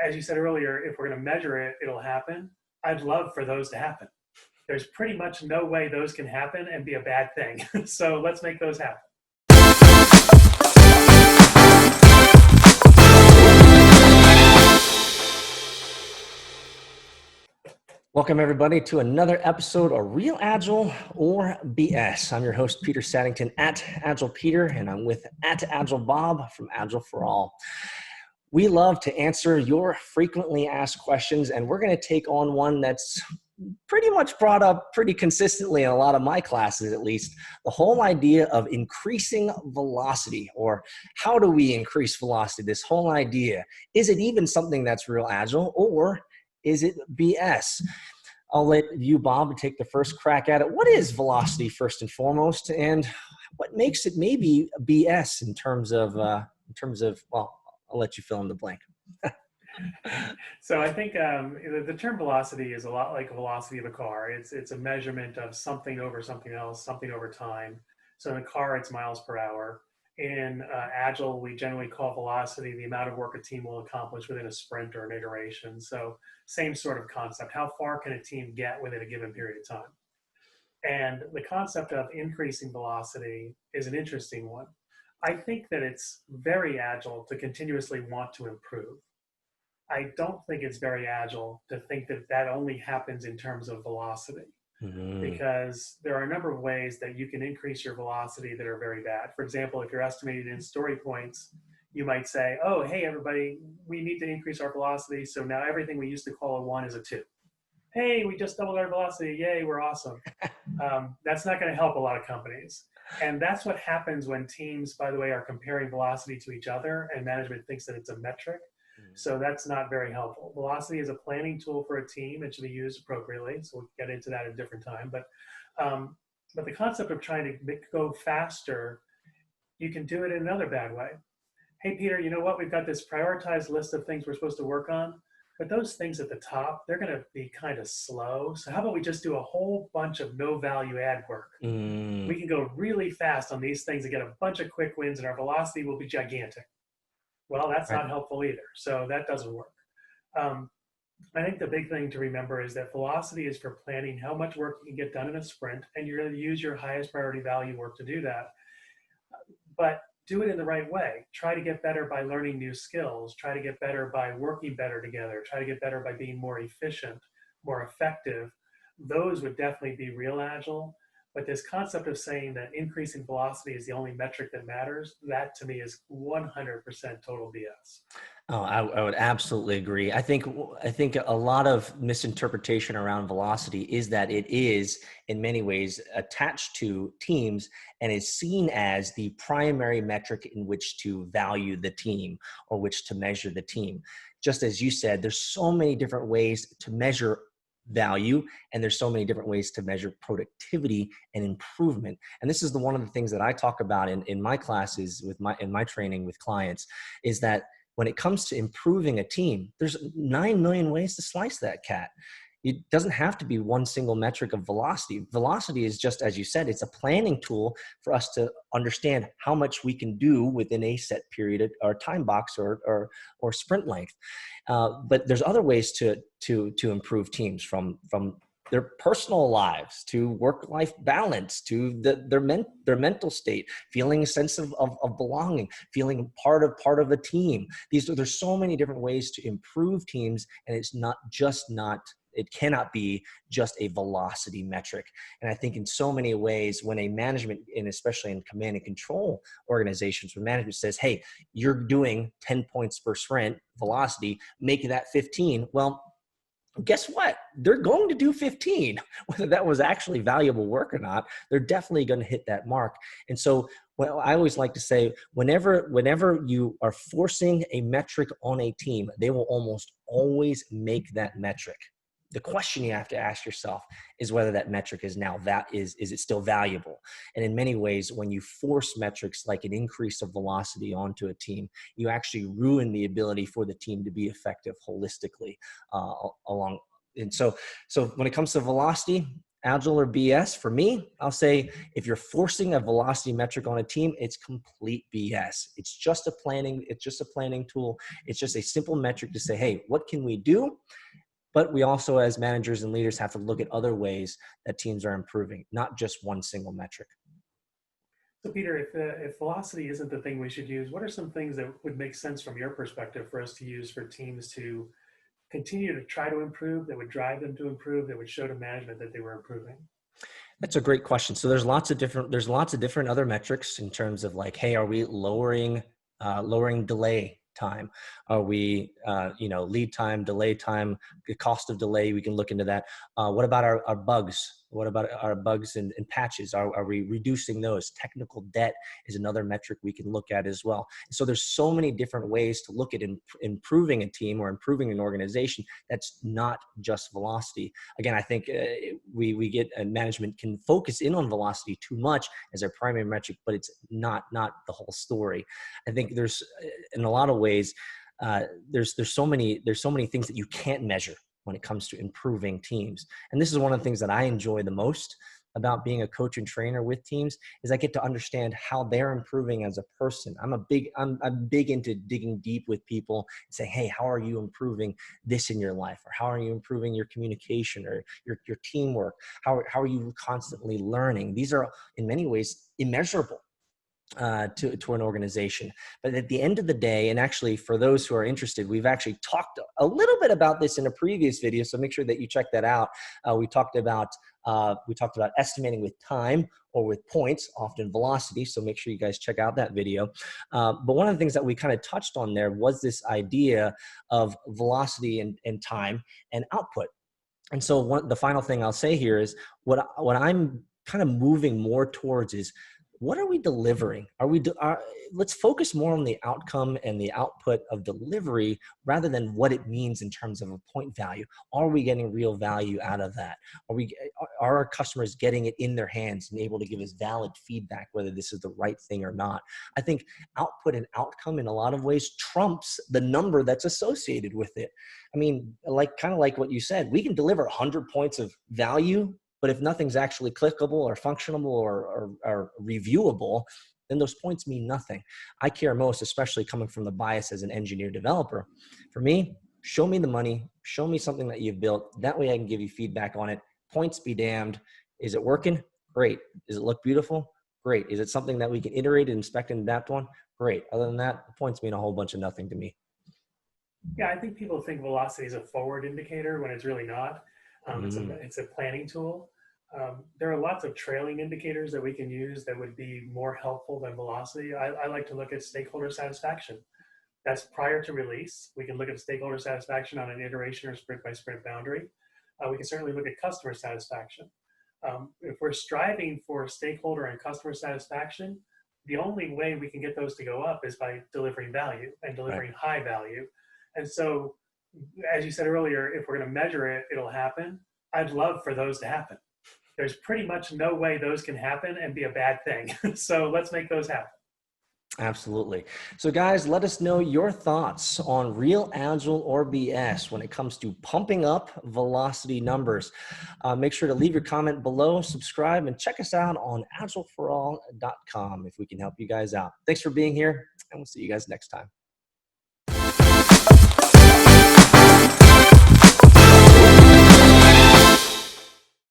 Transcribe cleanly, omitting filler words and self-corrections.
as you said earlier, if we're going to measure it, it'll happen. I'd love for those to happen. There's pretty much no way those can happen and be a bad thing. So let's make those happen. Welcome, everybody, to another episode of Real Agile or BS. I'm your host, Peter Saddington at AgilePeter, and I'm with at AgileBob from Agile for All. We love to answer your frequently asked questions, and we're going to take on one that's pretty much brought up pretty consistently in a lot of my classes, at least, the whole idea of increasing velocity, or how do we increase velocity? This whole idea, is it even something that's real Agile, or is it BS? I'll let you, Bob, take the first crack at it. What is velocity, first and foremost, and what makes it maybe BS in terms of, well, I'll let you fill in the blank. So I think the term velocity is a lot like the velocity of a car. It's a measurement of something over something else, something over time. So in a car, it's miles per hour. In Agile, we generally call velocity the amount of work a team will accomplish within a sprint or an iteration. So same sort of concept. How far can a team get within a given period of time? And the concept of increasing velocity is an interesting one. I think that it's very Agile to continuously want to improve. I don't think it's very Agile to think that that only happens in terms of velocity. Because there are a number of ways that you can increase your velocity that are very bad. For example, if you're estimated in story points, you might say, oh, hey, everybody, we need to increase our velocity. So now everything we used to call a 1 is a 2. Hey, we just doubled our velocity. Yay, we're awesome. That's not going to help a lot of companies. And that's what happens when teams, by the way, are comparing velocity to each other and management thinks that it's a metric. So that's not very helpful. Velocity is a planning tool for a team. It should be used appropriately. So we'll get into that at a different time. But the concept of trying to go faster, you can do it in another bad way. Hey, Peter, you know what? We've got this prioritized list of things we're supposed to work on. But those things at the top, they're going to be kind of slow. So how about we just do a whole bunch of no value add work? We can go really fast on these things and get a bunch of quick wins, and our velocity will be gigantic. Well, that's not helpful either. So that doesn't work. I think the big thing to remember is that velocity is for planning how much work you can get done in a sprint, and you're going to use your highest priority value work to do that. But do it in the right way. Try to get better by learning new skills. Try to get better by working better together. Try to get better by being more efficient, more effective. Those would definitely be real Agile. But this concept of saying that increasing velocity is the only metric that matters, that to me is 100% total BS. Oh, I would absolutely agree. I think a lot of misinterpretation around velocity is that it is in many ways attached to teams and is seen as the primary metric in which to value the team or which to measure the team. Just as you said, there's so many different ways to measure value, and there's so many different ways to measure productivity and improvement. And this is one of the things that I talk about in my classes in my training with clients, is that when it comes to improving a team, there's 9 million ways to slice that cat. It doesn't have to be one single metric of velocity. Velocity is just, as you said, it's a planning tool for us to understand how much we can do within a set period or time box or sprint length. But there's other ways to improve teams, from their personal lives to work-life balance to their mental state, feeling a sense of belonging, feeling part of a team. There's so many different ways to improve teams, and it cannot be just a velocity metric. And I think in so many ways, when a management, and especially in command and control organizations, when management says, hey, you're doing 10 points per sprint velocity, make that 15. Well, guess what? They're going to do 15, whether that was actually valuable work or not. They're definitely going to hit that mark. And so I always like to say, whenever you are forcing a metric on a team, they will almost always make that metric. The question you have to ask yourself is whether that metric is it still valuable? And in many ways, when you force metrics like an increase of velocity onto a team, you actually ruin the ability for the team to be effective holistically along. And so when it comes to velocity, Agile or BS? For me, I'll say if you're forcing a velocity metric on a team, it's complete BS. It's just a planning tool. It's just a simple metric to say, hey, what can we do? But we also, as managers and leaders, have to look at other ways that teams are improving, not just one single metric. So Peter, if velocity isn't the thing we should use, what are some things that would make sense from your perspective for us to use for teams to continue to try to improve, that would drive them to improve, that would show to management that they were improving? That's a great question. So there's lots of different other metrics in terms of like, hey, are we lowering delay time? Are we, lead time, delay time, the cost of delay? We can look into that. What about our bugs? What about our bugs and patches? Are we reducing those? Technical debt is another metric we can look at as well. So there's so many different ways to look at improving a team or improving an organization. That's not just velocity. Again, I think we get management can focus in on velocity too much as their primary metric, but it's not the whole story. I think there's in a lot of ways there's so many things that you can't measure when it comes to improving teams. And this is one of the things that I enjoy the most about being a coach and trainer with teams is I get to understand how they're improving as a person. I'm big into digging deep with people and say, hey, how are you improving this in your life? Or how are you improving your communication or your teamwork? How are you constantly learning? These are in many ways immeasurable to an organization. But at the end of the day, and actually for those who are interested, we've actually talked a little bit about this in a previous video, so make sure that you check that out. We talked about estimating with time or with points, often velocity, so make sure you guys check out that video. But one of the things that we kind of touched on there was this idea of velocity and time and output. And so the final thing I'll say here is what I'm kind of moving more towards is, what are we delivering? Let's focus more on the outcome and the output of delivery rather than what it means in terms of a point value. Are we getting real value out of that? Are our customers getting it in their hands and able to give us valid feedback whether this is the right thing or not? I think output and outcome in a lot of ways trumps the number that's associated with it. I mean, kind of like what you said, we can deliver 100 points of value, but if nothing's actually clickable or functionable or reviewable, then those points mean nothing. I care most, especially coming from the bias as an engineer developer. For me, show me the money, show me something that you've built. That way I can give you feedback on it. Points be damned. Is it working? Great. Does it look beautiful? Great. Is it something that we can iterate, inspect, and adapt on? Great. Other than that, the points mean a whole bunch of nothing to me. Yeah, I think people think velocity is a forward indicator when it's really not. It's a planning tool. There are lots of trailing indicators that we can use that would be more helpful than velocity. I like to look at stakeholder satisfaction. That's prior to release. We can look at stakeholder satisfaction on an iteration or sprint by sprint boundary. We can certainly look at customer satisfaction. If we're striving for stakeholder and customer satisfaction, the only way we can get those to go up is by delivering value and delivering high value. And so, as you said earlier, if we're going to measure it, it'll happen. I'd love for those to happen. There's pretty much no way those can happen and be a bad thing. So let's make those happen. Absolutely. So guys, let us know your thoughts on real Agile or BS when it comes to pumping up velocity numbers. Make sure to leave your comment below, subscribe, and check us out on agileforall.com if we can help you guys out. Thanks for being here, and we'll see you guys next time.